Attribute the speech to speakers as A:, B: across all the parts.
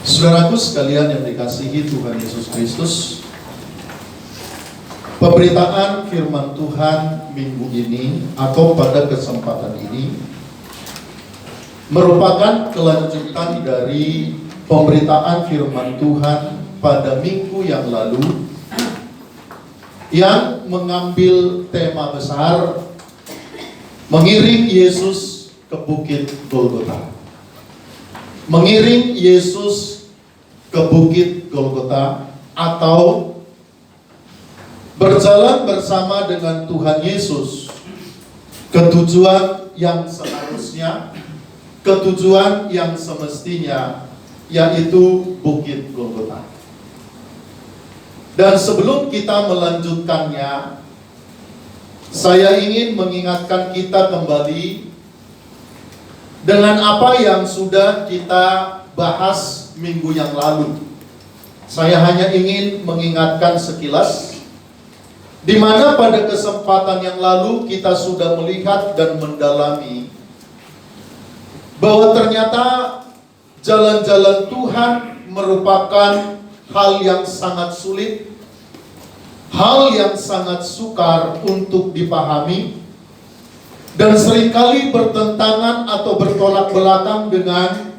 A: Saudaraku sekalian yang dikasihi Tuhan Yesus Kristus, pemberitaan firman Tuhan minggu ini atau pada kesempatan ini merupakan kelanjutan dari pemberitaan firman Tuhan pada minggu yang lalu yang mengambil tema besar mengiring Yesus ke Bukit Golgota. Mengiring Yesus ke Bukit Golgota atau berjalan bersama dengan Tuhan Yesus ke tujuan yang seharusnya, ke tujuan yang semestinya, yaitu Bukit Golgota. Dan sebelum kita melanjutkannya, saya ingin mengingatkan kita kembali dengan apa yang sudah kita bahas minggu yang lalu. Saya hanya ingin mengingatkan sekilas, di mana pada kesempatan yang lalu kita sudah melihat dan mendalami bahwa ternyata jalan-jalan Tuhan merupakan hal yang sangat sulit, hal yang sangat sukar untuk dipahami, dan seringkali bertentangan atau bertolak belakang dengan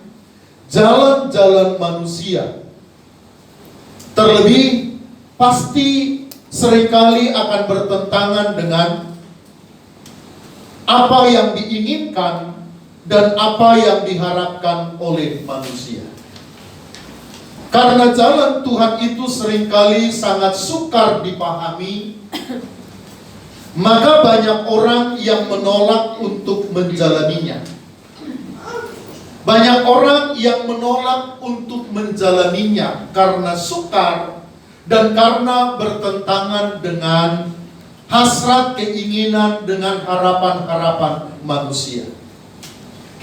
A: jalan-jalan manusia. Terlebih pasti seringkali akan bertentangan dengan apa yang diinginkan dan apa yang diharapkan oleh manusia. Karena jalan Tuhan itu seringkali sangat sukar dipahami, maka banyak orang yang menolak untuk menjalaninya. Banyak orang yang menolak untuk menjalaninya karena sukar dan karena bertentangan dengan hasrat, keinginan, dengan harapan-harapan manusia.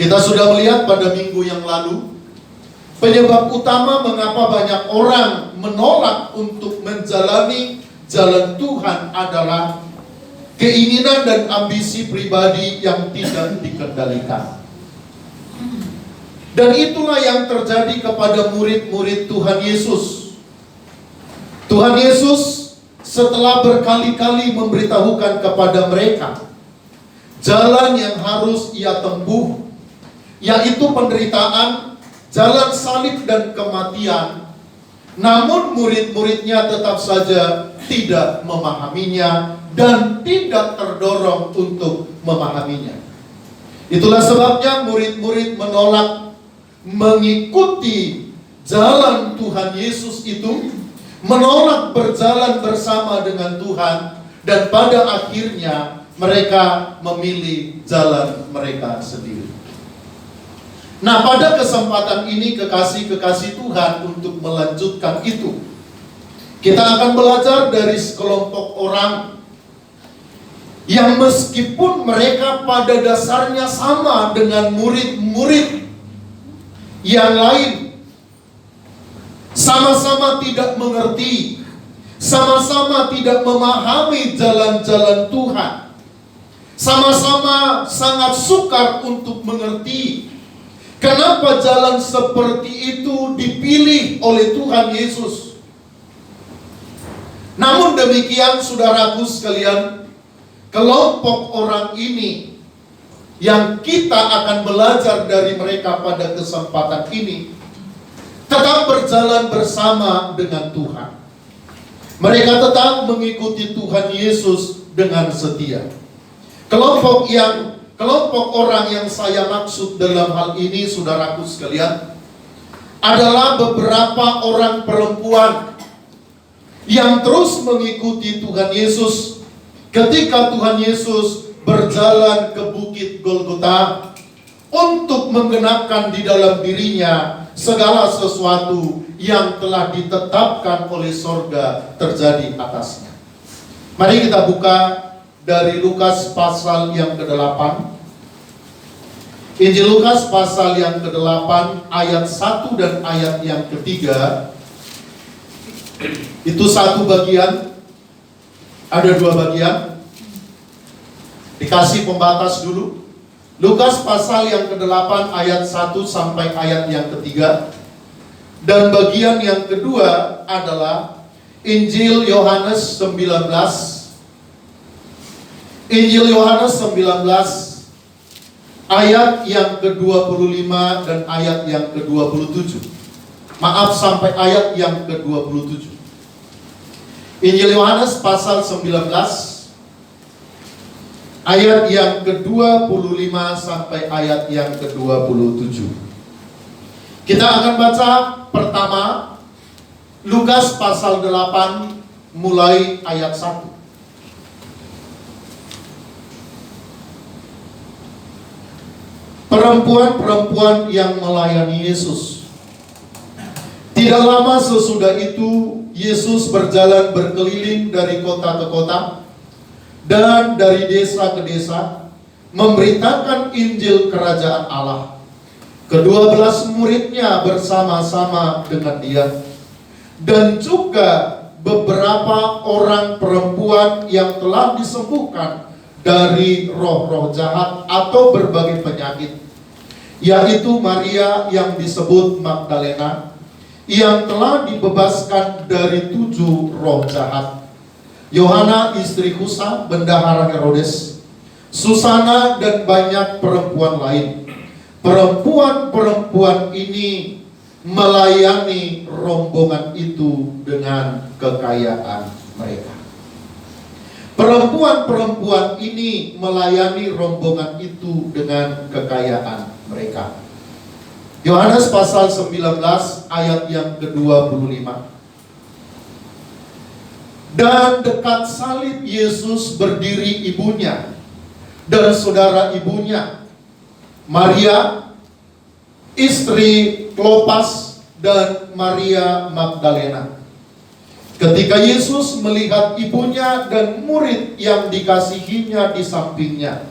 A: Kita sudah melihat pada minggu yang lalu, penyebab utama mengapa banyak orang menolak untuk menjalani jalan Tuhan adalah keinginan dan ambisi pribadi yang tidak dikendalikan. Dan itulah yang terjadi kepada murid-murid Tuhan Yesus. Tuhan Yesus setelah berkali-kali memberitahukan kepada mereka jalan yang harus ia tempuh, yaitu penderitaan, jalan salib dan kematian. Namun murid-muridnya tetap saja tidak memahaminya dan tidak terdorong untuk memahaminya. Itulah sebabnya murid-murid menolak mengikuti jalan Tuhan Yesus itu, menolak berjalan bersama dengan Tuhan, dan pada akhirnya mereka memilih jalan mereka sendiri. Nah, pada kesempatan ini kekasih-kekasih Tuhan, untuk melanjutkan itu, kita akan belajar dari sekelompok orang yang meskipun mereka pada dasarnya sama dengan murid-murid yang lain, sama-sama tidak mengerti, sama-sama tidak memahami jalan-jalan Tuhan, sama-sama sangat sukar untuk mengerti kenapa jalan seperti itu dipilih oleh Tuhan Yesus. Namun demikian, saudaraku sekalian, kelompok orang ini yang kita akan belajar dari mereka pada kesempatan ini tetap berjalan bersama dengan Tuhan. Mereka tetap mengikuti Tuhan Yesus dengan setia. Kelompok orang yang saya maksud dalam hal ini, saudaraku sekalian, adalah beberapa orang perempuan yang terus mengikuti Tuhan Yesus ketika Tuhan Yesus berjalan ke Bukit Golgota untuk menggenapkan di dalam dirinya segala sesuatu yang telah ditetapkan oleh sorga terjadi atasnya. Mari kita buka dari Lukas pasal yang ke-8. Injil Lukas pasal yang ke-8 ayat 1 dan ayat yang ke-3. Itu satu bagian, ada dua bagian. Dikasih pembatas dulu. Lukas pasal yang ke-8 ayat 1 sampai ayat yang ke-3. Dan bagian yang kedua adalah Injil Yohanes 19. Injil Yohanes 19 ayat yang ke-25 dan ayat yang ke-27. Maaf, sampai ayat yang ke-27. Injil Yohanes pasal 19 ayat yang ke-25 sampai ayat yang ke-27. Kita akan baca pertama Lukas pasal 8 mulai ayat 1. Perempuan-perempuan yang melayani Yesus. Tidak lama sesudah itu, Yesus berjalan berkeliling dari kota ke kota dan dari desa ke desa, memberitakan Injil Kerajaan Allah. Ke-12 muridnya bersama-sama dengan dia, dan juga beberapa orang perempuan yang telah disembuhkan dari roh-roh jahat atau berbagai penyakit, yaitu Maria yang disebut Magdalena, yang telah dibebaskan dari 7 roh jahat, Yohana istri Kusa, bendahara Herodes, Susana, dan banyak perempuan lain. Perempuan-perempuan ini melayani rombongan itu dengan kekayaan mereka. Perempuan-perempuan ini melayani rombongan itu dengan kekayaan mereka. Yohanes pasal 19 ayat yang ke-25. Dan dekat salib Yesus berdiri ibunya dan saudara ibunya, Maria istri Klopas dan Maria Magdalena. Ketika Yesus melihat ibunya dan murid yang dikasihinya di sampingnya,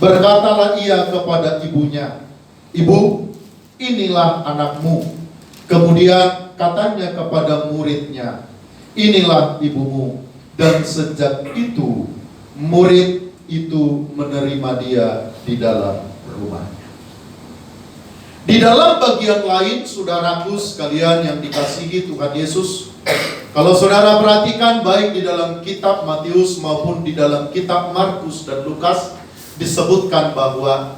A: berkatalah ia kepada ibunya, "Ibu, inilah anakmu." Kemudian katanya kepada muridnya, "Inilah ibumu." Dan sejak itu murid itu menerima dia di dalam rumahnya. Di dalam bagian lain, saudaraku sekalian yang dikasihi Tuhan Yesus, kalau saudara perhatikan baik di dalam kitab Matius maupun di dalam kitab Markus dan Lukas, disebutkan bahwa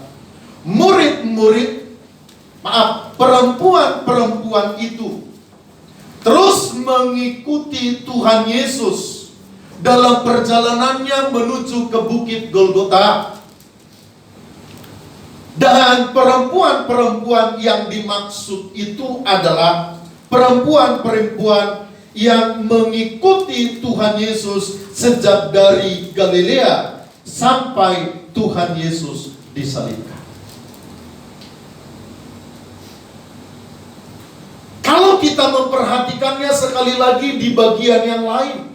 A: perempuan-perempuan itu terus mengikuti Tuhan Yesus dalam perjalanannya menuju ke Bukit Golgota. Dan perempuan-perempuan yang dimaksud itu adalah perempuan-perempuan yang mengikuti Tuhan Yesus sejak dari Galilea sampai Tuhan Yesus disalibkan. Kalau kita memperhatikannya sekali lagi di bagian yang lain,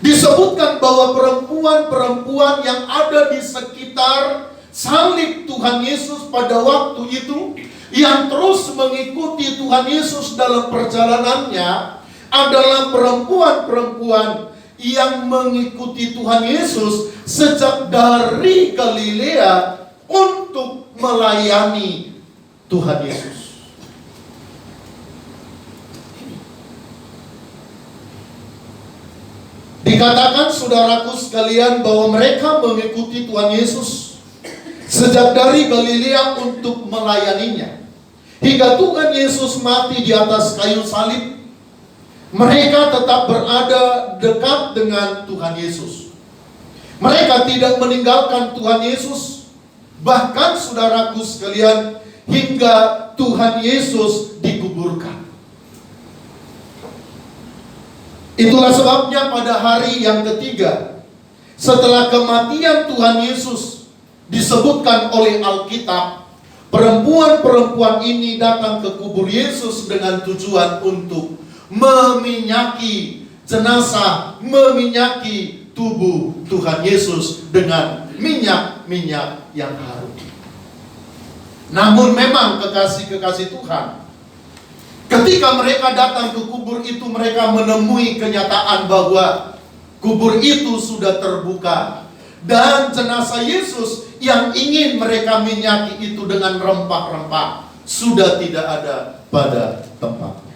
A: disebutkan bahwa perempuan-perempuan yang ada di sekitar salib Tuhan Yesus pada waktu itu, yang terus mengikuti Tuhan Yesus dalam perjalanannya, adalah perempuan-perempuan yang mengikuti Tuhan Yesus sejak dari Galilea untuk melayani Tuhan Yesus. Dikatakan saudaraku sekalian bahwa mereka mengikuti Tuhan Yesus sejak dari Galilea untuk melayaninya, hingga Tuhan Yesus mati di atas kayu salib. Mereka tetap berada dekat dengan Tuhan Yesus. Mereka tidak meninggalkan Tuhan Yesus. Bahkan saudaraku sekalian, hingga Tuhan Yesus dikuburkan. Itulah sebabnya pada hari yang ketiga setelah kematian Tuhan Yesus, disebutkan oleh Alkitab, perempuan-perempuan ini datang ke kubur Yesus dengan tujuan untuk meminyaki jenazah, meminyaki tubuh Tuhan Yesus dengan minyak-minyak yang harum. Namun memang kekasih-kekasih Tuhan, ketika mereka datang ke kubur itu, mereka menemui kenyataan bahwa kubur itu sudah terbuka, dan jenazah Yesus yang ingin mereka minyaki itu dengan rempah-rempah sudah tidak ada pada tempatnya.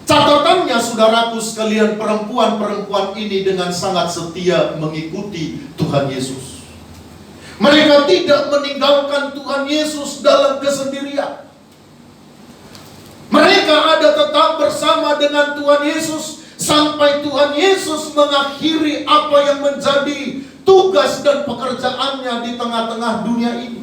A: Catatannya saudaraku sekalian, perempuan-perempuan ini dengan sangat setia mengikuti Tuhan Yesus. Mereka tidak meninggalkan Tuhan Yesus dalam kesendirian. Mereka ada tetap bersama dengan Tuhan Yesus sampai Tuhan Yesus mengakhiri apa yang menjadi tugas dan pekerjaannya di tengah-tengah dunia ini.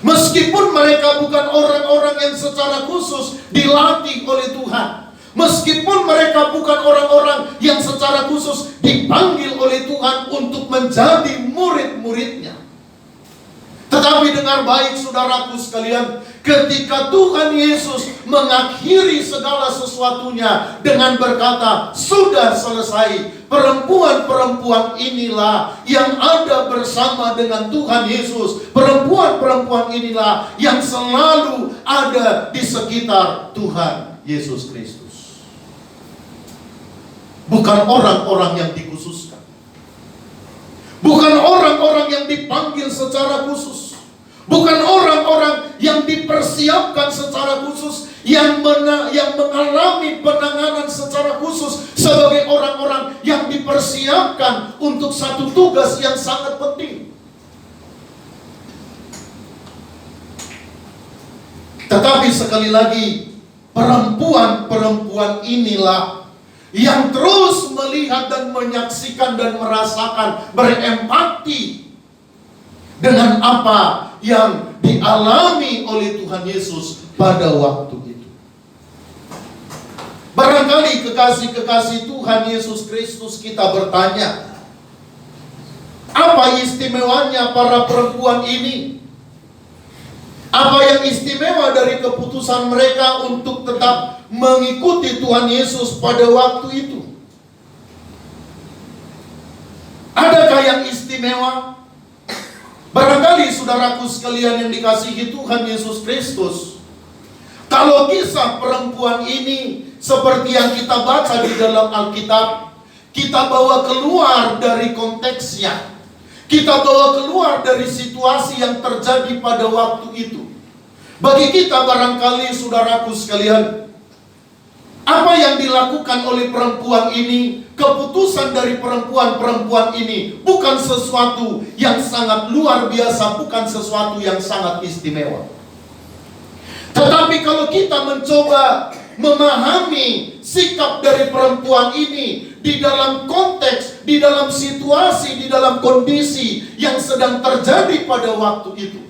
A: Meskipun mereka bukan orang-orang yang secara khusus dilatih oleh Tuhan, meskipun mereka bukan orang-orang yang secara khusus dipanggil oleh Tuhan untuk menjadi murid-muridnya, tetapi dengar baik saudaraku sekalian, ketika Tuhan Yesus mengakhiri segala sesuatunya dengan berkata, sudah selesai, perempuan-perempuan inilah yang ada bersama dengan Tuhan Yesus. Perempuan-perempuan inilah yang selalu ada di sekitar Tuhan Yesus Kristus. Bukan orang-orang yang dikhususkan, bukan orang-orang yang dipanggil secara khusus, bukan orang-orang yang dipersiapkan secara khusus, yang mengalami penanganan secara khusus sebagai orang-orang yang dipersiapkan untuk satu tugas yang sangat penting. Tetapi sekali lagi, perempuan-perempuan inilah yang terus melihat dan menyaksikan dan merasakan, berempati dengan apa yang dialami oleh Tuhan Yesus pada waktu itu. Barangkali kekasih-kekasih Tuhan Yesus Kristus, kita bertanya, apa istimewanya para perempuan ini? Apa yang istimewa dari keputusan mereka untuk tetap mengikuti Tuhan Yesus pada waktu itu? Adakah yang istimewa? Barangkali saudaraku sekalian yang dikasihi Tuhan Yesus Kristus, kalau kisah perempuan ini seperti yang kita baca di dalam Alkitab, kita bawa keluar dari konteksnya, kita bawa keluar dari situasi yang terjadi pada waktu itu. Bagi kita barangkali saudaraku sekalian, apa yang dilakukan oleh perempuan ini, keputusan dari perempuan-perempuan ini bukan sesuatu yang sangat luar biasa, bukan sesuatu yang sangat istimewa. Tetapi kalau kita mencoba memahami sikap dari perempuan ini di dalam konteks, di dalam situasi, di dalam kondisi yang sedang terjadi pada waktu itu,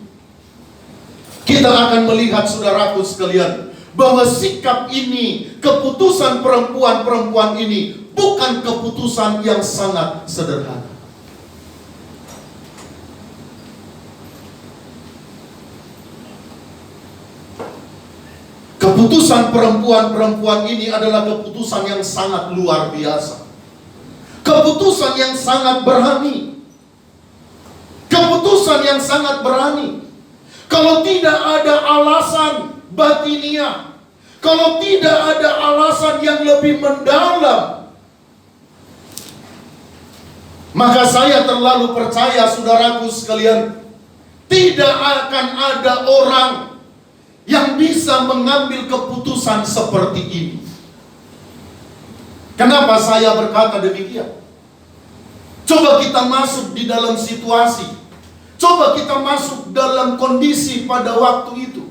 A: kita akan melihat saudaraku sekalian, bahwa sikap ini, keputusan perempuan-perempuan ini bukan keputusan yang sangat sederhana. Keputusan perempuan-perempuan ini adalah keputusan yang sangat luar biasa. Keputusan yang sangat berani. Keputusan yang sangat berani. Kalau tidak ada alasan batiniah, kalau tidak ada alasan yang lebih mendalam, maka saya terlalu percaya saudaraku sekalian, tidak akan ada orang yang bisa mengambil keputusan seperti ini. Kenapa saya berkata demikian? Coba kita masuk di dalam situasi, coba kita masuk dalam kondisi pada waktu itu.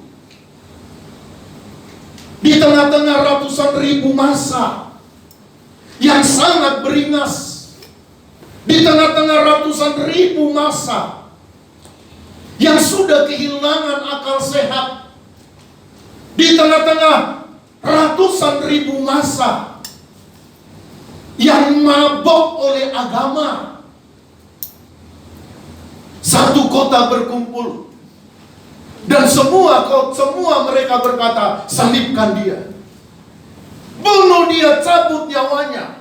A: Di tengah-tengah ratusan ribu massa yang sangat beringas, di tengah-tengah ratusan ribu massa yang sudah kehilangan akal sehat, di tengah-tengah ratusan ribu massa yang mabok oleh agama, satu kota berkumpul dan semua mereka berkata, salibkan dia, bunuh dia, cabut nyawanya.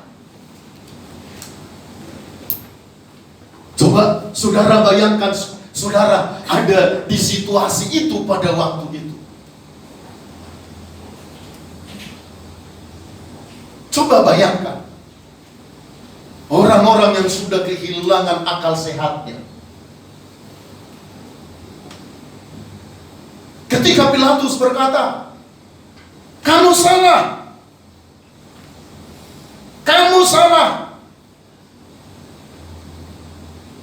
A: Coba saudara bayangkan, saudara ada di situasi itu pada waktu itu. Coba bayangkan orang-orang yang sudah kehilangan akal sehatnya, Ketika Pilatus berkata, "Kamu salah. Kamu salah.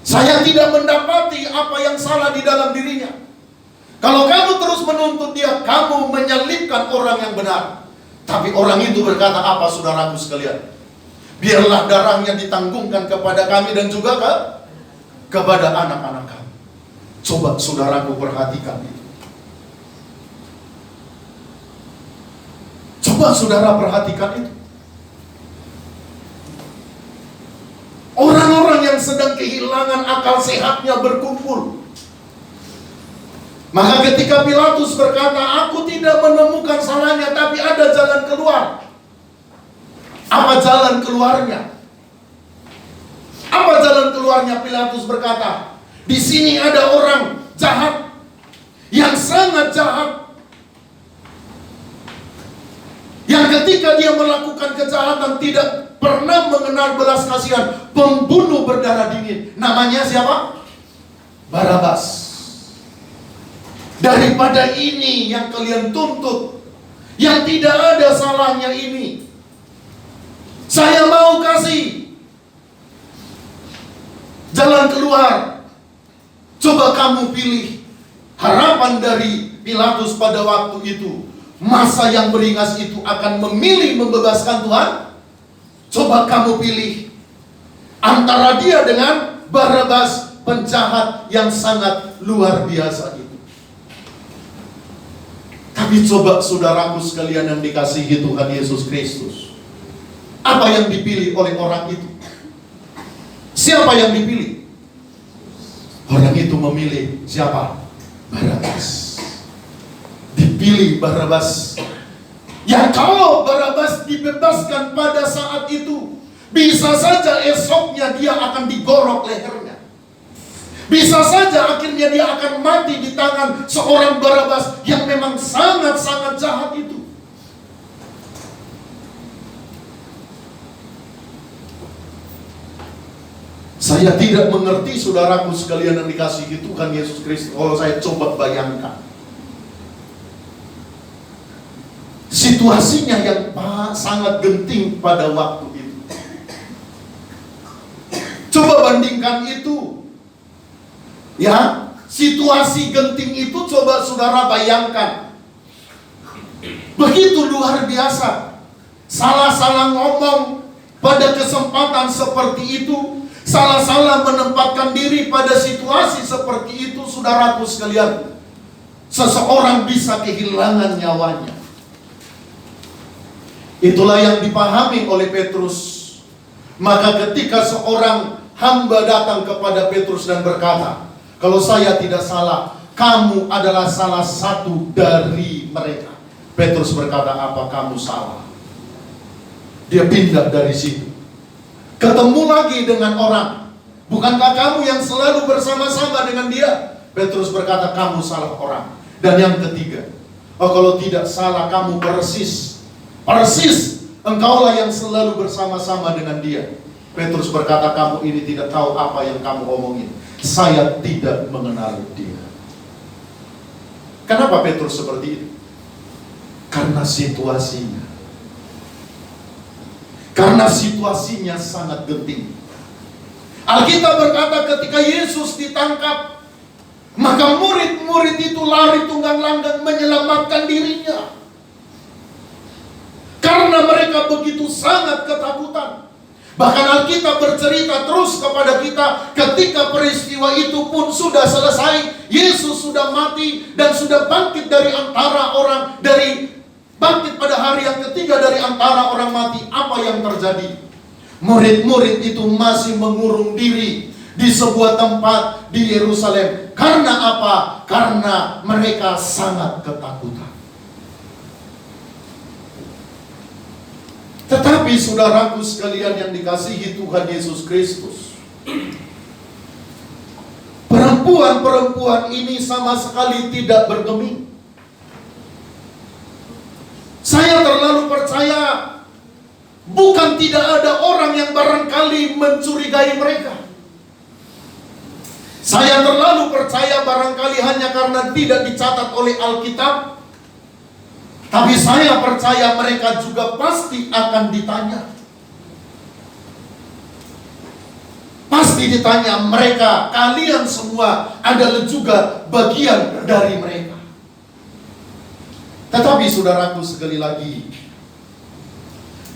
A: Saya tidak mendapati apa yang salah di dalam dirinya. Kalau kamu terus menuntut dia, kamu menyalibkan orang yang benar." Tapi orang itu berkata, "Apa saudaraku sekalian? Biarlah darahnya ditanggungkan kepada kami dan juga kepada anak-anak kami." Coba saudaraku perhatikan itu. Coba saudara perhatikan itu. Orang-orang yang sedang kehilangan akal sehatnya berkumpul. Maka ketika Pilatus berkata, "Aku tidak menemukan salahnya, tapi ada jalan keluar." Apa jalan keluarnya? Apa jalan keluarnya? Pilatus berkata, "Di sini ada orang jahat, yang sangat jahat, yang ketika dia melakukan kejahatan tidak pernah mengenal belas kasihan, pembunuh berdarah dingin." Namanya siapa? Barabas. Daripada ini yang kalian tuntut, yang tidak ada salahnya ini, saya mau kasih jalan keluar. Coba kamu pilih. Harapan dari Pilatus pada waktu itu, masa yang beringas itu akan memilih membebaskan Tuhan. Coba kamu pilih antara dia dengan Barabas, penjahat yang sangat luar biasa itu. Tapi coba saudaraku sekalian yang dikasihi Tuhan Yesus Kristus, apa yang dipilih oleh orang itu? Siapa yang dipilih? Orang itu memilih siapa? Barabas. Dipilih Barabas. Ya, kalau Barabas dibebaskan pada saat itu, bisa saja esoknya dia akan digorok lehernya. Bisa saja akhirnya dia akan mati di tangan seorang Barabas yang memang sangat-sangat jahat itu. Saya tidak mengerti saudaraku sekalian yang dikasihi Tuhan Yesus Kristus, kalau saya coba bayangkan situasinya yang sangat genting pada waktu itu. Coba bandingkan itu. Ya, situasi genting itu coba saudara bayangkan. Begitu luar biasa. Salah-salah ngomong pada kesempatan seperti itu, salah-salah menempatkan diri pada situasi seperti itu, saudaraku sekalian, seseorang bisa kehilangan nyawanya. Itulah yang dipahami oleh Petrus. Maka ketika seorang hamba datang kepada Petrus dan berkata, "Kalau saya tidak salah, kamu adalah salah satu dari mereka." Petrus berkata, "Apa kamu salah?" Dia pindah dari situ. Ketemu lagi dengan orang. "Bukankah kamu yang selalu bersama-sama dengan dia?" Petrus berkata, "Kamu salah orang." Dan yang ketiga, "Oh, kalau tidak salah, kamu persis engkaulah yang selalu bersama-sama dengan dia." Petrus berkata, "Kamu ini tidak tahu apa yang kamu omongin. Saya tidak mengenal dia." Kenapa Petrus seperti itu? Karena situasinya. Karena situasinya sangat genting. Alkitab berkata ketika Yesus ditangkap, maka murid-murid itu lari tunggang-langgang menyelamatkan dirinya. Karena mereka begitu sangat ketakutan. Bahkan Alkitab bercerita terus kepada kita, ketika peristiwa itu pun sudah selesai, Yesus sudah mati dan sudah bangkit dari antara orang, bangkit pada hari yang ketiga dari antara orang mati. Apa yang terjadi? Murid-murid itu masih mengurung diri di sebuah tempat di Yerusalem. Karena apa? Karena mereka sangat ketakutan. Tetapi saudaraku sekalian yang dikasihi Tuhan Yesus Kristus, perempuan-perempuan ini sama sekali tidak bergeming. Saya terlalu percaya, bukan tidak ada orang yang barangkali mencurigai mereka. Saya terlalu percaya barangkali hanya karena tidak dicatat oleh Alkitab. Tapi saya percaya mereka juga pasti akan ditanya. Pasti ditanya mereka, kalian semua adalah juga bagian dari mereka. Tetapi saudaraku, sekali lagi,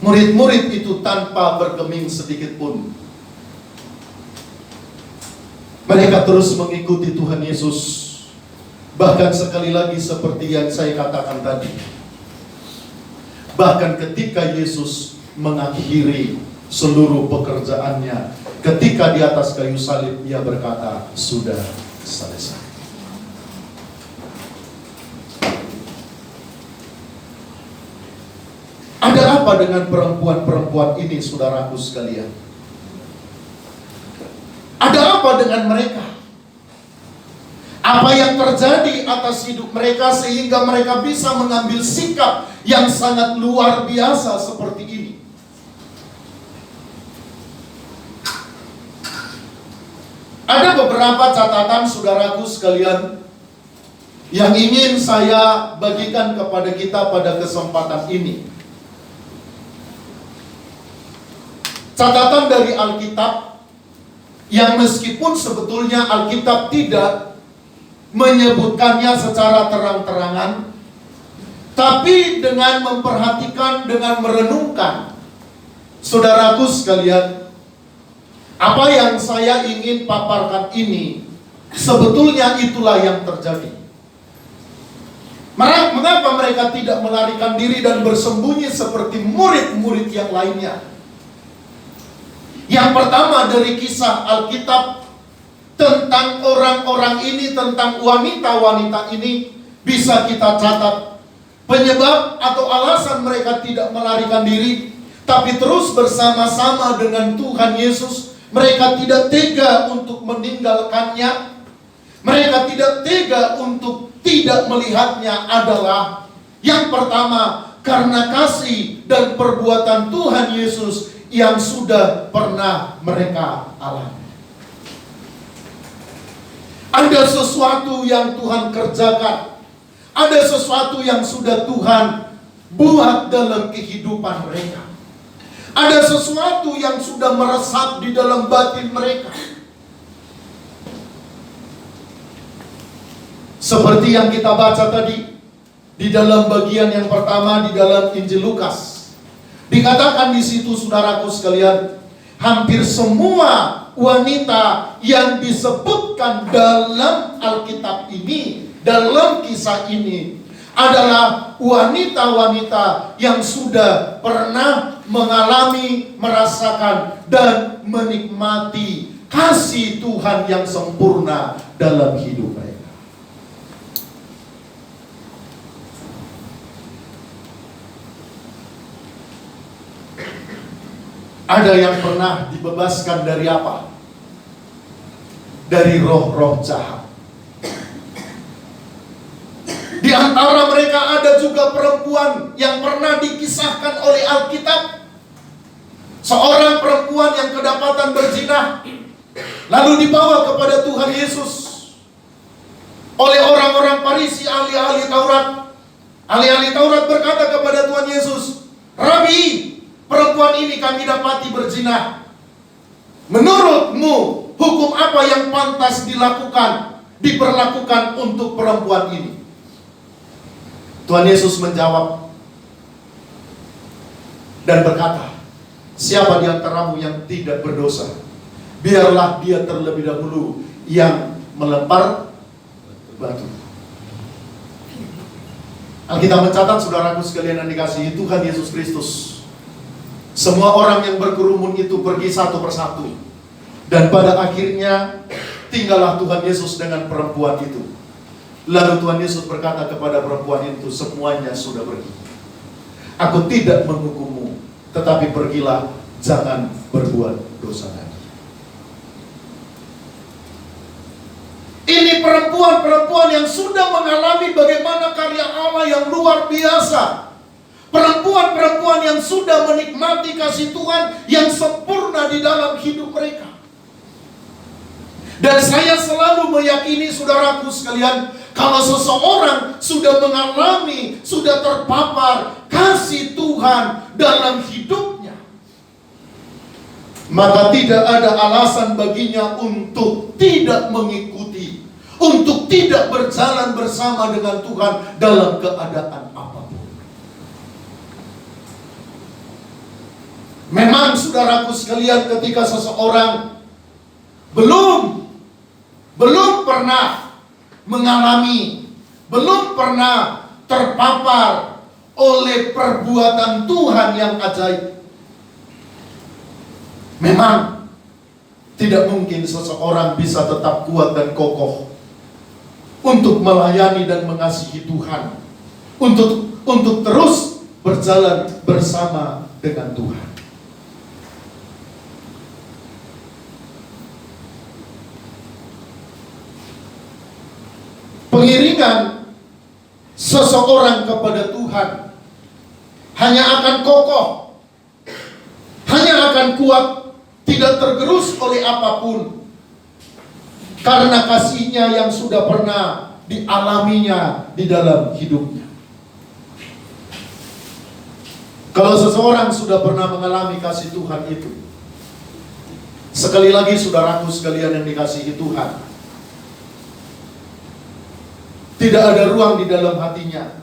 A: murid-murid itu tanpa bergeming sedikit pun. Mereka terus mengikuti Tuhan Yesus. Bahkan sekali lagi seperti yang saya katakan tadi, bahkan ketika Yesus mengakhiri seluruh pekerjaannya, ketika di atas kayu salib, Ia berkata, sudah selesai. Ada apa dengan perempuan-perempuan ini, saudaraku sekalian? Ada apa dengan mereka? Apa yang terjadi atas hidup mereka sehingga mereka bisa mengambil sikap yang sangat luar biasa seperti ini? Ada beberapa catatan, saudaraku sekalian, yang ingin saya bagikan kepada kita pada kesempatan ini. Catatan dari Alkitab yang meskipun sebetulnya Alkitab tidak menyebutkannya secara terang-terangan, tapi dengan memperhatikan, dengan merenungkan, saudaraku sekalian, apa yang saya ingin paparkan ini sebetulnya itulah yang terjadi. Mengapa mereka tidak melarikan diri dan bersembunyi seperti murid-murid yang lainnya? Yang pertama dari kisah Alkitab tentang orang-orang ini, tentang wanita-wanita ini, bisa kita catat penyebab atau alasan mereka tidak melarikan diri, tapi terus bersama-sama dengan Tuhan Yesus. Mereka tidak tega untuk meninggalkannya. Mereka tidak tega untuk tidak melihatnya adalah yang pertama, karena kasih dan perbuatan Tuhan Yesus yang sudah pernah mereka alami. Ada sesuatu yang Tuhan kerjakan. Ada sesuatu yang sudah Tuhan buat dalam kehidupan mereka. Ada sesuatu yang sudah meresap di dalam batin mereka. Seperti yang kita baca tadi di dalam bagian yang pertama di dalam Injil Lukas. Dikatakan di situ, saudaraku sekalian, hampir semua wanita yang disebutkan dalam Alkitab ini, dalam kisah ini, adalah wanita-wanita yang sudah pernah mengalami, merasakan, dan menikmati kasih Tuhan yang sempurna dalam hidup mereka. Ada yang pernah dibebaskan dari apa? Dari roh-roh jahat. Di antara mereka ada juga perempuan yang pernah dikisahkan oleh Alkitab. Seorang perempuan yang kedapatan berzina, lalu dibawa kepada Tuhan Yesus oleh orang-orang Farisi, ahli-ahli Taurat. Ahli-ahli Taurat berkata kepada Tuhan Yesus, "Rabi, perempuan ini kami dapati berzina. Menurutmu, hukum apa yang pantas diperlakukan untuk perempuan ini?" Tuhan Yesus menjawab dan berkata, "Siapa di antaramu yang tidak berdosa, biarlah dia terlebih dahulu yang melempar batu." Alkitab mencatat, saudaraku sekalian yang dikasihi Tuhan Yesus Kristus, semua orang yang berkerumun itu pergi satu persatu. Dan pada akhirnya tinggallah Tuhan Yesus dengan perempuan itu. Lalu Tuhan Yesus berkata kepada perempuan itu, "Semuanya sudah pergi. Aku tidak menghukummu, tetapi pergilah, jangan berbuat dosa lagi." Ini perempuan-perempuan yang sudah mengalami bagaimana karya Allah yang luar biasa. Perempuan-perempuan yang sudah menikmati kasih Tuhan yang sempurna di dalam hidup mereka. Dan saya selalu meyakini saudaraku sekalian, kalau seseorang sudah mengalami, sudah terpapar kasih Tuhan dalam hidupnya, maka tidak ada alasan baginya untuk tidak mengikuti, untuk tidak berjalan bersama dengan Tuhan dalam keadaan apapun. Memang saudaraku sekalian, ketika seseorang belum pernah mengalami, belum pernah terpapar oleh perbuatan Tuhan yang ajaib, memang tidak mungkin seseorang bisa tetap kuat dan kokoh untuk melayani dan mengasihi Tuhan, untuk terus berjalan bersama dengan Tuhan. Pengiringan seseorang kepada Tuhan hanya akan kokoh, hanya akan kuat, tidak tergerus oleh apapun, karena kasihnya yang sudah pernah dialaminya di dalam hidupnya. Kalau seseorang sudah pernah mengalami kasih Tuhan itu, sekali lagi saudaraku sekalian yang dikasihi Tuhan, tidak ada ruang di dalam hatinya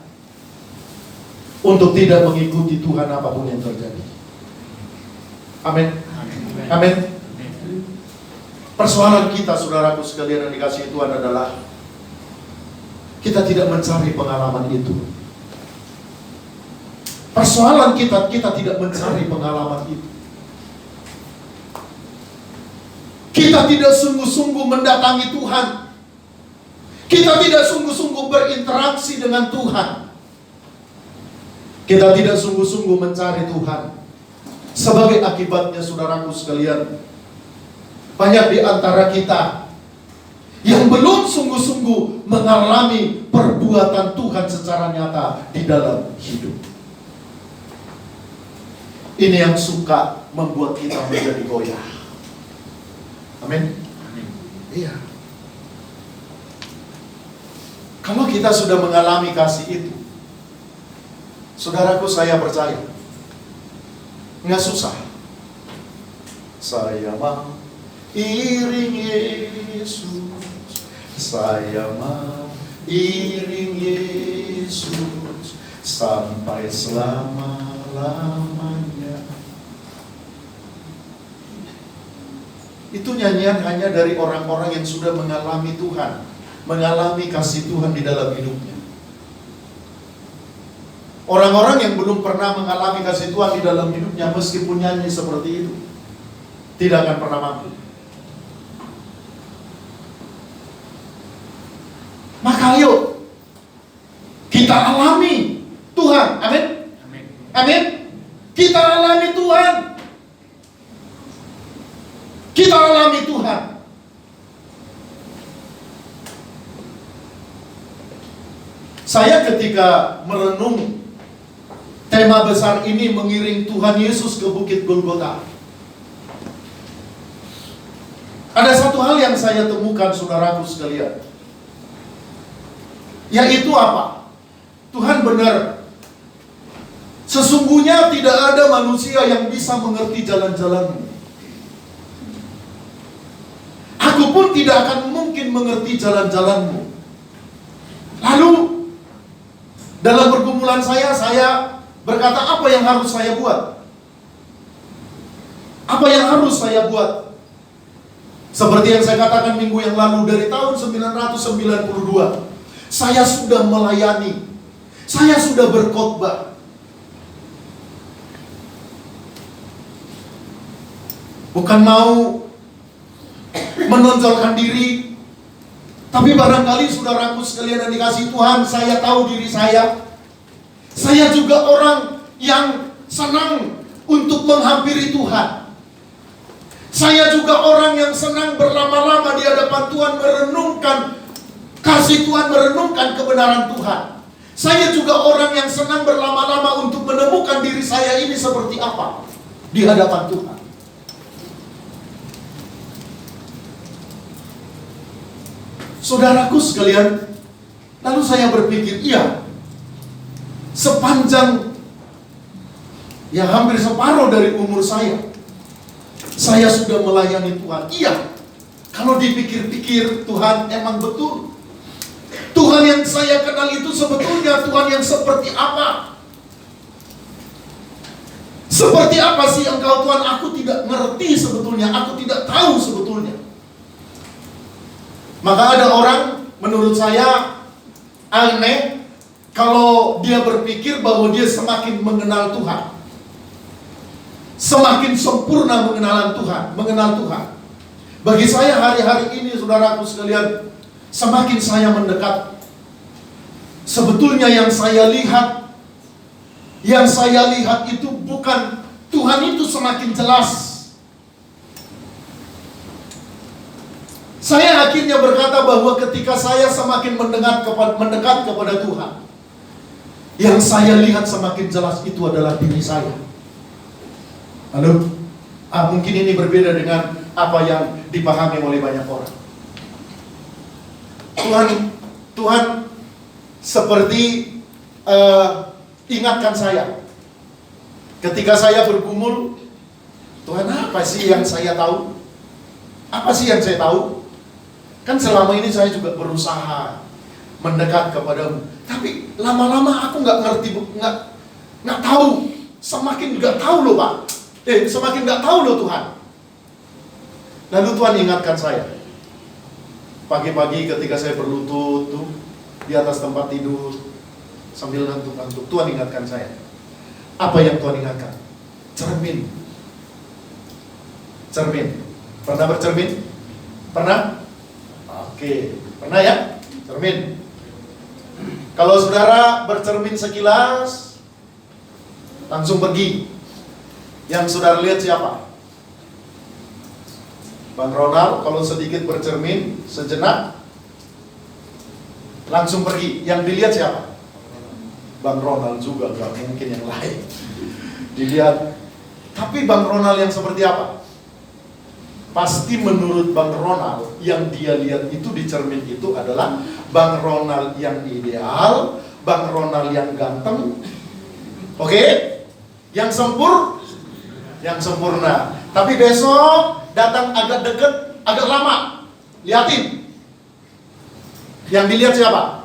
A: untuk tidak mengikuti Tuhan apapun yang terjadi. Amin. Amin. Persoalan kita saudaraku sekalian yang dikasihi Tuhan adalah kita tidak mencari pengalaman itu. Persoalan kita tidak mencari pengalaman itu. Kita tidak sungguh-sungguh mendatangi Tuhan. Kita tidak sungguh-sungguh berinteraksi dengan Tuhan. Kita tidak sungguh-sungguh mencari Tuhan. Sebagai akibatnya saudaraku sekalian, banyak di antara kita yang belum sungguh-sungguh mengalami perbuatan Tuhan secara nyata di dalam hidup. Ini yang suka membuat kita menjadi goyah. Amin. Iya. Kalau kita sudah mengalami kasih itu, saudaraku, saya percaya nggak susah. Saya mau iring Yesus, saya mau iring Yesus sampai selama-lamanya. Itu nyanyian hanya dari orang-orang yang sudah mengalami Tuhan, mengalami kasih Tuhan di dalam hidupnya. Orang-orang yang belum pernah mengalami kasih Tuhan di dalam hidupnya, meskipun nyanyi seperti itu, tidak akan pernah mampu. Maka ayo kita alami Tuhan. Amin. Amin. Kita alami Tuhan. Kita alami Tuhan. Saya ketika merenung tema besar ini, mengiring Tuhan Yesus ke Bukit Golgota, ada satu hal yang saya temukan saudaraku sekalian, yaitu apa? Tuhan benar, sesungguhnya tidak ada manusia yang bisa mengerti jalan-jalanmu. Aku pun tidak akan mungkin mengerti jalan-jalanmu. Lalu dalam pergumulan saya berkata, apa yang harus saya buat? Apa yang harus saya buat? Seperti yang saya katakan minggu yang lalu, dari tahun 1992 saya sudah melayani, saya sudah berkhotbah. Bukan mau menonjolkan diri, tapi barangkali saudaraku sekalian yang dikasihi Tuhan, saya tahu diri saya. Saya juga orang yang senang untuk menghampiri Tuhan. Saya juga orang yang senang berlama-lama di hadapan Tuhan, merenungkan kasih Tuhan, merenungkan kebenaran Tuhan. Saya juga orang yang senang berlama-lama untuk menemukan diri saya ini seperti apa di hadapan Tuhan. Saudaraku sekalian, lalu saya berpikir, iya, sepanjang ya hampir separuh dari umur saya sudah melayani Tuhan. Iya, kalau dipikir-pikir, Tuhan emang betul. Tuhan yang saya kenal itu sebetulnya Tuhan yang seperti apa? Seperti apa sih Engkau Tuhan? Aku tidak ngerti sebetulnya, aku tidak tahu sebetulnya. Maka ada orang, menurut saya aneh kalau dia berpikir bahwa dia semakin mengenal Tuhan, semakin sempurna mengenal Tuhan. Bagi saya hari-hari ini, saudaraku sekalian, semakin saya mendekat, sebetulnya yang saya lihat itu bukan Tuhan itu semakin jelas. Saya akhirnya berkata bahwa ketika saya semakin mendekat kepada Tuhan, yang saya lihat semakin jelas itu adalah diri saya. Halo? Mungkin ini berbeda dengan apa yang dipahami oleh banyak orang. Tuhan seperti ingatkan saya. Ketika saya bergumul, Tuhan, apa sih yang saya tahu? Apa sih yang saya tahu? Kan selama ini saya juga berusaha mendekat kepadamu, tapi lama-lama aku nggak ngerti, nggak tahu, semakin nggak tahu loh Pak, semakin nggak tahu loh Tuhan. Lalu Tuhan ingatkan saya, pagi-pagi ketika saya berlutut tuh di atas tempat tidur sambil ngantuk-ngantuk, Tuhan ingatkan saya. Apa yang Tuhan ingatkan? Cermin. Pernah bercermin? Pernah? Oke, pernah ya? Cermin. Kalau saudara bercermin sekilas, langsung pergi. Yang saudara lihat siapa? Bang Ronald, kalau sedikit bercermin, sejenak, langsung pergi. Yang dilihat siapa? Bang Ronald juga, gak mungkin yang lain. Dilihat. Tapi Bang Ronald yang seperti apa? Pasti menurut Bang Ronald, yang dia lihat itu di cermin itu adalah Bang Ronald yang ideal, Bang Ronald yang ganteng, oke? Yang sempurna. Tapi besok datang agak deket, agak lama, liatin. Yang dilihat siapa?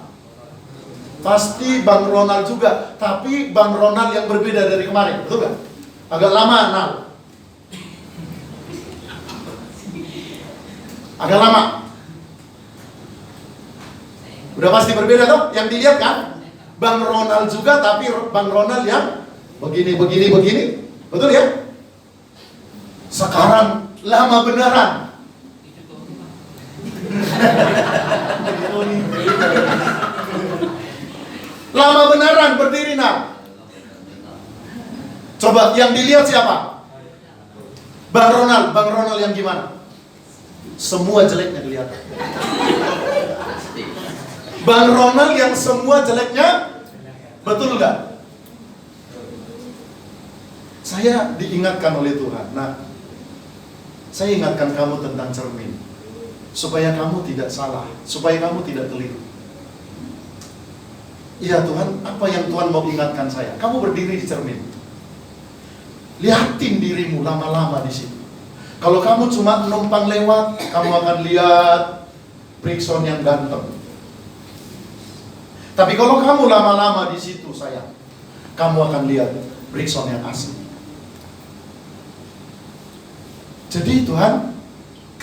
A: Pasti Bang Ronald juga, tapi Bang Ronald yang berbeda dari kemarin, betul gak? Agak lama, agak lama. Udah pasti berbeda toh? Yang dilihat kan? Bang Ronald juga, tapi Bang Ronald yang begini. Betul ya? Sekarang lama beneran. Lama beneran berdiri Coba yang dilihat siapa? Bang Ronald yang gimana? Semua jeleknya kelihatan. Bang Ronald yang semua jeleknya, betul nggak? Saya diingatkan oleh Tuhan. Nah, saya ingatkan kamu tentang cermin, supaya kamu tidak salah, supaya kamu tidak keliru. Iya Tuhan, apa yang Tuhan mau ingatkan saya? Kamu berdiri di cermin, lihatin dirimu lama-lama di situ. Kalau kamu cuma numpang lewat, kamu akan lihat Brixon yang ganteng. Tapi kalau kamu lama-lama di situ, sayang, kamu akan lihat Brixon yang asli. Jadi Tuhan,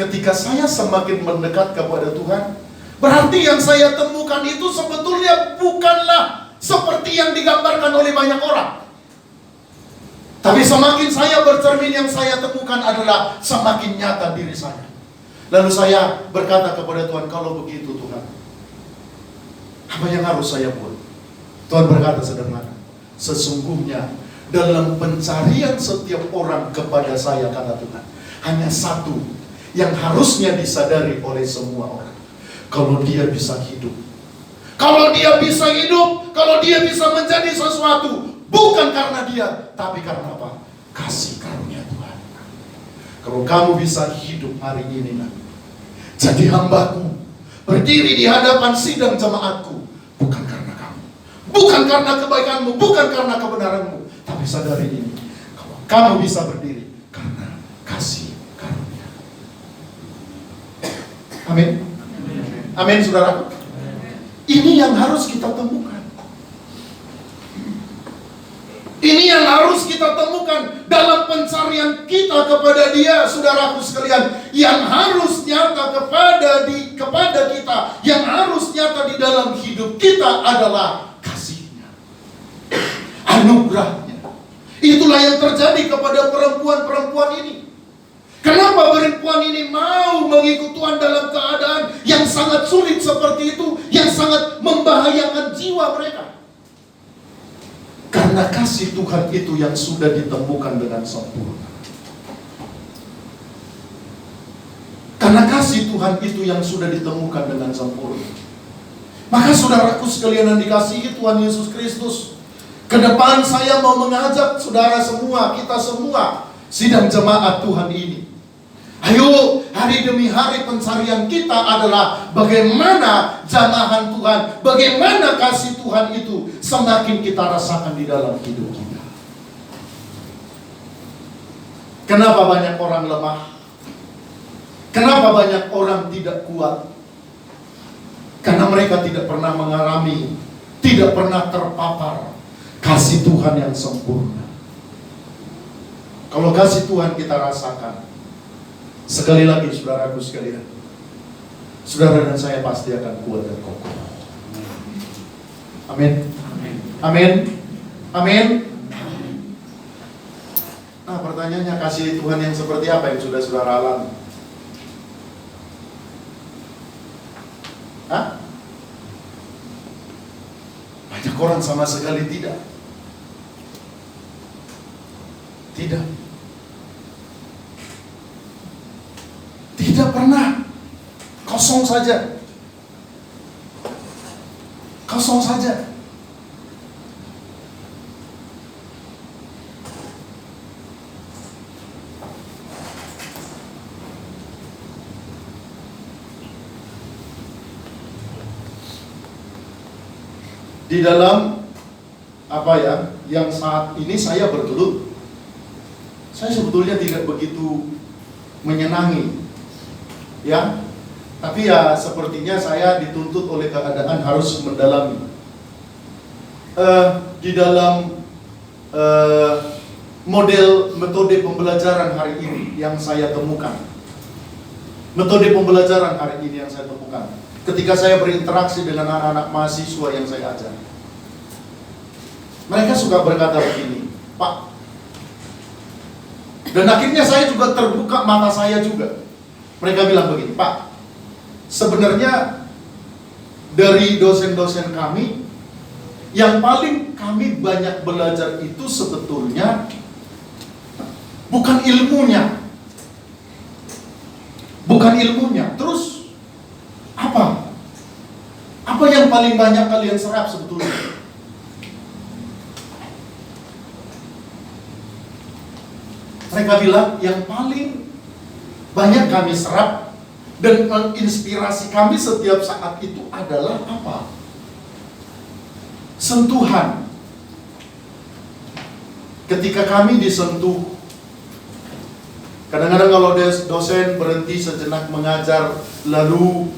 A: ketika saya semakin mendekat kepada Tuhan, berarti yang saya temukan itu sebetulnya bukanlah seperti yang digambarkan oleh banyak orang. Tapi semakin saya bercermin, yang saya temukan adalah semakin nyata diri saya. Lalu saya berkata kepada Tuhan, kalau begitu Tuhan, apa yang harus saya buat? Tuhan berkata sederhana, sesungguhnya dalam pencarian setiap orang kepada saya, kata Tuhan, hanya satu yang harusnya disadari oleh semua orang. Kalau dia bisa hidup, kalau dia bisa menjadi sesuatu, bukan karena dia, tapi karena apa? Kasih karunia Tuhan. Kalau kamu bisa hidup hari ini, jadi hambaku, berdiri di hadapan sidang jemaatku, bukan karena kamu, bukan karena kebaikanmu, bukan karena kebenaranmu, tapi sadari ini, kalau kamu bisa berdiri karena kasih karunia. Amin. Amin, saudara. Ini yang harus kita temukan. Ini yang harus kita temukan dalam pencarian kita kepada Dia, saudaraku sekalian. Yang harus nyata kepada kita, yang harus nyata di dalam hidup kita adalah kasih-Nya, anugerah-Nya. Itulah yang terjadi kepada perempuan-perempuan ini. Kenapa perempuan ini mau mengikut Tuhan dalam keadaan yang sangat sulit seperti itu, yang sangat membahayakan jiwa mereka? Karena kasih Tuhan itu yang sudah ditemukan dengan sempurna. Karena kasih Tuhan itu yang sudah ditemukan dengan sempurna. Maka saudaraku sekalian yang dikasihi Tuhan Yesus Kristus, ke depan saya mau mengajak saudara semua, kita semua, sidang jemaat Tuhan ini. Ayo, hari demi hari pencarian kita adalah bagaimana jamahan Tuhan, bagaimana kasih Tuhan itu semakin kita rasakan di dalam hidup kita. Kenapa banyak orang lemah? Kenapa banyak orang tidak kuat? Karena mereka tidak pernah mengalami, tidak pernah terpapar kasih Tuhan yang sempurna. Kalau kasih Tuhan kita rasakan, sekali lagi saudaraku sekalian, saudara dan saya pasti akan kuat dan kokoh. Amin. Amin. Amin. Nah, pertanyaannya, kasih Tuhan yang seperti apa yang sudah saudara alami? Hah? Banyak orang sama sekali tidak. Tidak. Tidak pernah. Kosong saja. Kosong saja. Di dalam apa ya, yang saat ini saya bergelut, saya sebetulnya tidak begitu menyenangi, ya, tapi ya sepertinya saya dituntut oleh keadaan harus mendalami. Di dalam model metode pembelajaran hari ini yang saya temukan, metode pembelajaran hari ini yang saya temukan, ketika saya berinteraksi dengan anak-anak mahasiswa yang saya ajar, mereka suka berkata begini, Pak. Dan akhirnya saya juga terbuka mata saya juga. Mereka bilang begini, Pak, sebenarnya dari dosen-dosen kami, yang paling kami banyak belajar itu sebetulnya bukan ilmunya. Bukan ilmunya. Terus apa? Apa yang paling banyak kalian serap sebetulnya? Mereka bilang yang paling banyak kami serap dan menginspirasi kami setiap saat itu adalah apa? Sentuhan. Ketika kami disentuh, kadang-kadang kalau dosen berhenti sejenak mengajar, lalu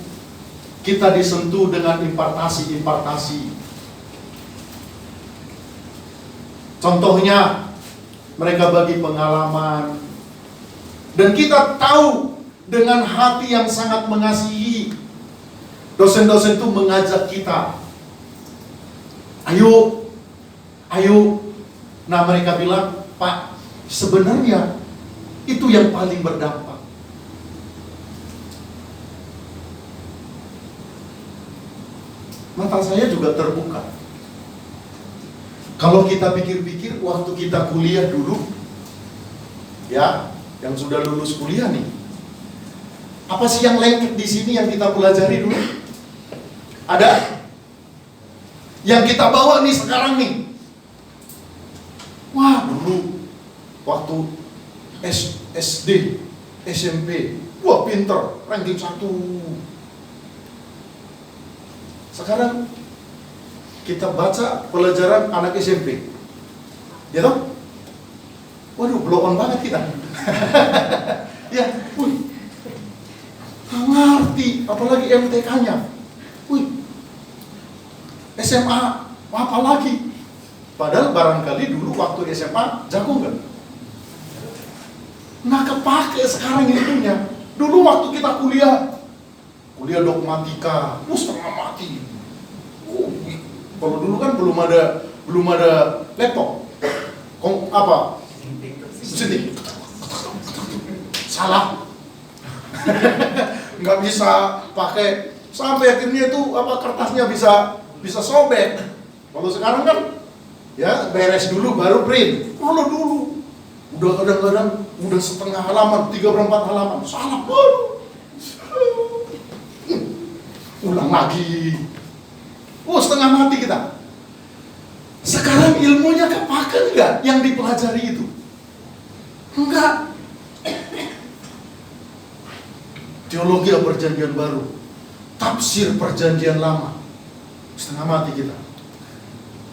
A: kita disentuh dengan impartasi-impartasi. Contohnya, mereka bagi pengalaman, dan kita tahu dengan hati yang sangat mengasihi, dosen-dosen itu mengajak kita, ayo. Nah, mereka bilang, Pak, sebenarnya itu yang paling berdampak. Mata saya juga terbuka. Kalau kita pikir-pikir waktu kita kuliah dulu, ya, yang sudah lulus kuliah nih, apa sih yang lengket di sini yang kita pelajari dulu? Ada? Yang kita bawa nih sekarang nih. Wah, dulu waktu SD, SMP, wah pinter, ranking 1. Sekarang kita baca pelajaran anak SMP, ya toh? Waduh, blow on banget kita. Ya, ngerti, apalagi MTK-nya. SMA, apa lagi? Padahal barangkali dulu waktu SMA jago nggak? Nggak kepake sekarang itunya. Dulu waktu kita kuliah dogmatika, setengah mati. Kalau dulu kan belum ada laptop. Apa? Sini. Salah. Nggak bisa pakai, sampai akhirnya itu kertasnya bisa sobek. Kalau sekarang kan ya beres dulu baru print. Kalau dulu udah kadang-kadang udah setengah halaman, 3/4 halaman, salah baru. Ulang lagi. Setengah mati kita. Sekarang ilmunya kepake enggak yang dipelajari itu? Enggak. Teologi perjanjian baru, tafsir perjanjian lama, setengah mati kita.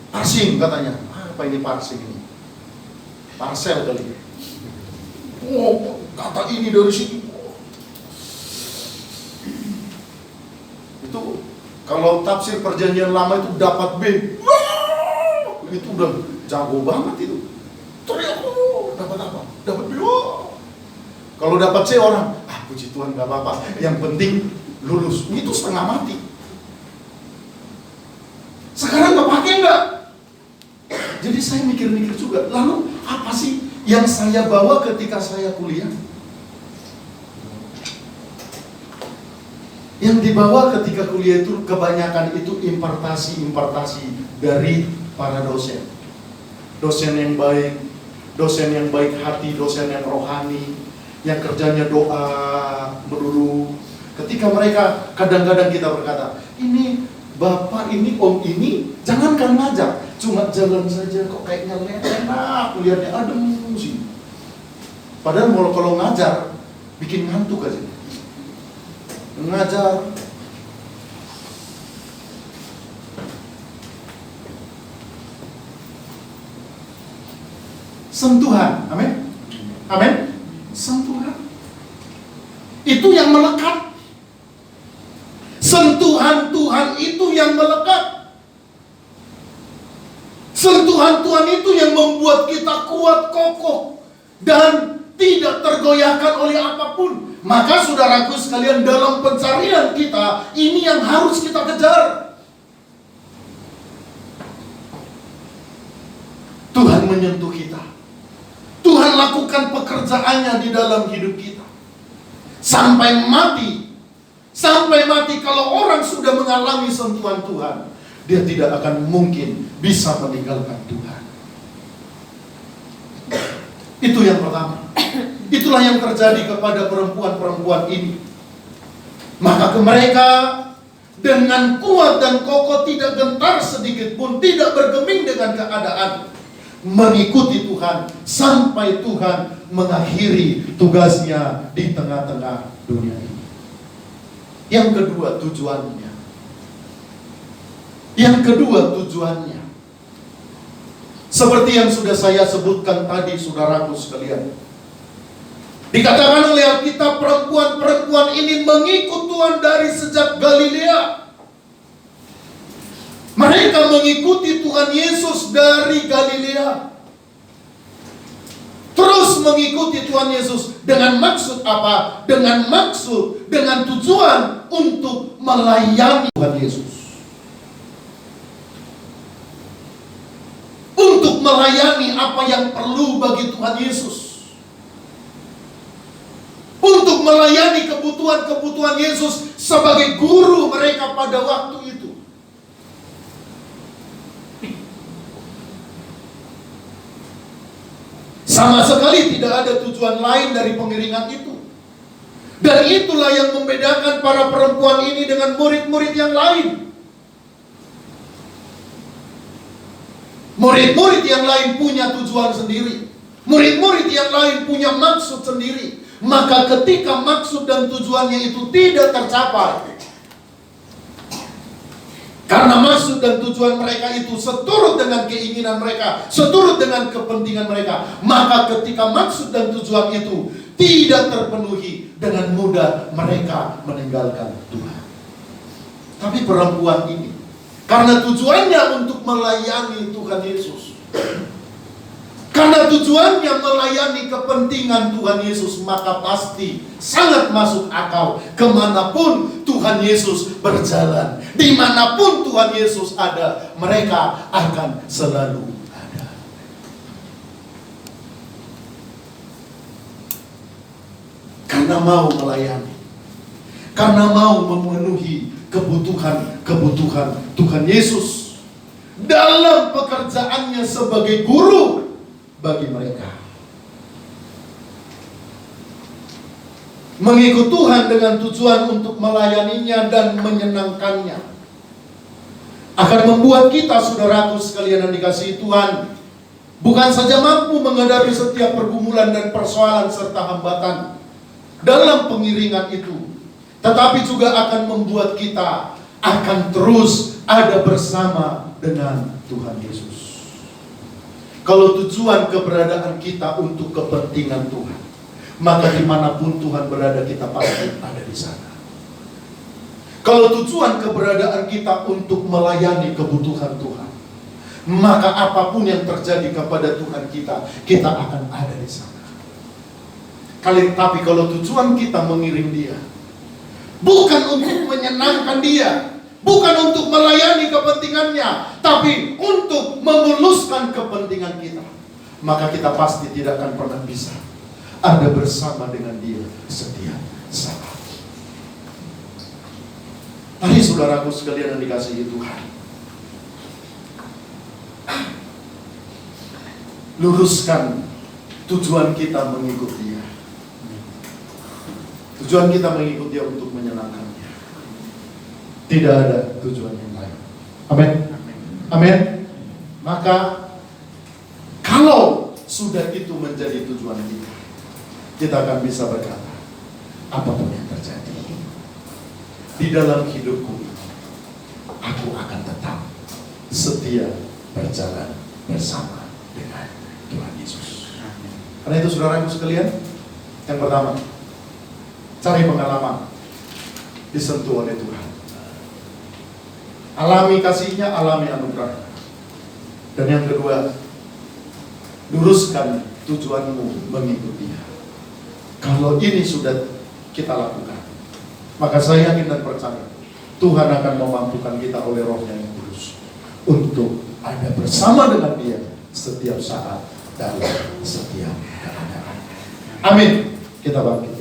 A: Parsing katanya, apa ini parsing ini? Parsel kali. Kata ini dari sini. Itu kalau tafsir perjanjian lama itu dapat B, itu udah jago banget itu. Teriak, dapat apa? Dapat B. Kalau dapat C orang, puji Tuhan gak apa-apa, yang penting lulus. Itu setengah mati. Sekarang gak pakai enggak? Jadi saya mikir-mikir juga, lalu apa sih yang saya bawa ketika saya kuliah? Yang dibawa ketika kuliah itu kebanyakan itu impartasi dari para dosen. Dosen yang baik hati, dosen yang rohani, yang kerjanya doa melulu. Ketika mereka kadang-kadang kita berkata, ini Bapak ini, Om ini, jangankan ngajar, cuma jalan saja kok kayaknya enak, kuliahnya adem sih. Padahal kalau ngajar, bikin ngantuk aja. Ngajar. Sentuhan, amin? Amin? Sentuhan. Itu yang melekat. Sentuhan Tuhan itu yang melekat. Sentuhan Tuhan itu yang membuat kita kuat, kokoh, dan tidak tergoyahkan oleh apapun. Maka saudaraku sekalian, dalam pencarian kita, ini yang harus kita kejar. Tuhan menyentuh kita. Tuhan lakukan pekerjaannya di dalam hidup kita. Sampai mati kalau orang sudah mengalami sentuhan Tuhan, dia tidak akan mungkin bisa meninggalkan Tuhan. Itu yang pertama. Itulah yang terjadi kepada perempuan-perempuan ini. Maka mereka dengan kuat dan kokoh, tidak gentar sedikit pun, tidak bergeming dengan keadaan, mengikuti Tuhan sampai Tuhan mengakhiri tugasnya di tengah-tengah dunia ini. Yang kedua tujuannya. Seperti yang sudah saya sebutkan tadi, saudaraku sekalian. Dikatakan oleh Alkitab, perempuan-perempuan ini mengikut Tuhan dari sejak Galilea. Mereka mengikuti Tuhan Yesus dari Galilea. Terus mengikuti Tuhan Yesus dengan maksud apa? Dengan tujuan untuk melayani Tuhan Yesus. Untuk melayani apa yang perlu bagi Tuhan Yesus. Untuk melayani kebutuhan Yesus sebagai guru mereka pada waktu itu. Sama sekali tidak ada tujuan lain dari pengiringan itu. Dan itulah yang membedakan para perempuan ini dengan murid-murid yang lain. Murid-murid yang lain punya tujuan sendiri. Murid-murid yang lain punya maksud sendiri. Maka ketika maksud dan tujuannya itu tidak tercapai, Karena maksud dan tujuan mereka itu seturut dengan keinginan mereka, seturut dengan kepentingan mereka, maka ketika maksud dan tujuan itu tidak terpenuhi, dengan mudah mereka meninggalkan Tuhan. Tapi perempuan ini, karena tujuannya untuk melayani Tuhan Yesus, karena tujuannya melayani kepentingan Tuhan Yesus, maka pasti sangat masuk akal kemanapun Tuhan Yesus berjalan. Dimanapun Tuhan Yesus ada, mereka akan selalu ada. Karena mau melayani, karena mau memenuhi kebutuhan Tuhan Yesus dalam pekerjaannya sebagai guru bagi mereka. Mengikut Tuhan dengan tujuan untuk melayaninya dan menyenangkannya akan membuat kita, saudaraku sekalian yang dikasihi Tuhan, bukan saja mampu menghadapi setiap pergumulan dan persoalan serta hambatan dalam pengiringan itu, tetapi juga akan membuat kita akan terus ada bersama dengan Tuhan Yesus. Kalau tujuan keberadaan kita untuk kepentingan Tuhan, maka dimanapun Tuhan berada, kita pasti ada di sana. Kalau tujuan keberadaan kita untuk melayani kebutuhan Tuhan, maka apapun yang terjadi kepada Tuhan kita akan ada di sana. Tapi kalau tujuan kita mengiring Dia, bukan untuk menyenangkan Dia, bukan untuk melayani kepentingannya, tapi untuk memuluskan kepentingan kita, maka kita pasti tidak akan pernah bisa ada bersama dengan Dia setiap saat. Mari saudaraku sekalian yang dikasihi Tuhan, luruskan tujuan kita mengikut Dia. Tujuan kita mengikut Dia untuk menyenangkannya. Tidak ada tujuan yang lain. Amin. Amin. Maka kalau sudah itu menjadi tujuan kita akan bisa berkata, apapun yang terjadi di dalam hidupku ini, aku akan tetap setia berjalan bersama dengan Tuhan Yesus. Karena itu saudaraku sekalian, yang pertama, cari pengalaman disentuh oleh Tuhan. Alami kasih-Nya, alami anugerah. Dan yang kedua, luruskan tujuanmu mengikuti Dia. Kalau ini sudah kita lakukan, maka saya yakin dan percaya Tuhan akan memampukan kita oleh Roh-Nya yang kudus untuk ada bersama dengan Dia setiap saat dalam setiap keadaan. Amin. Kita bangkit.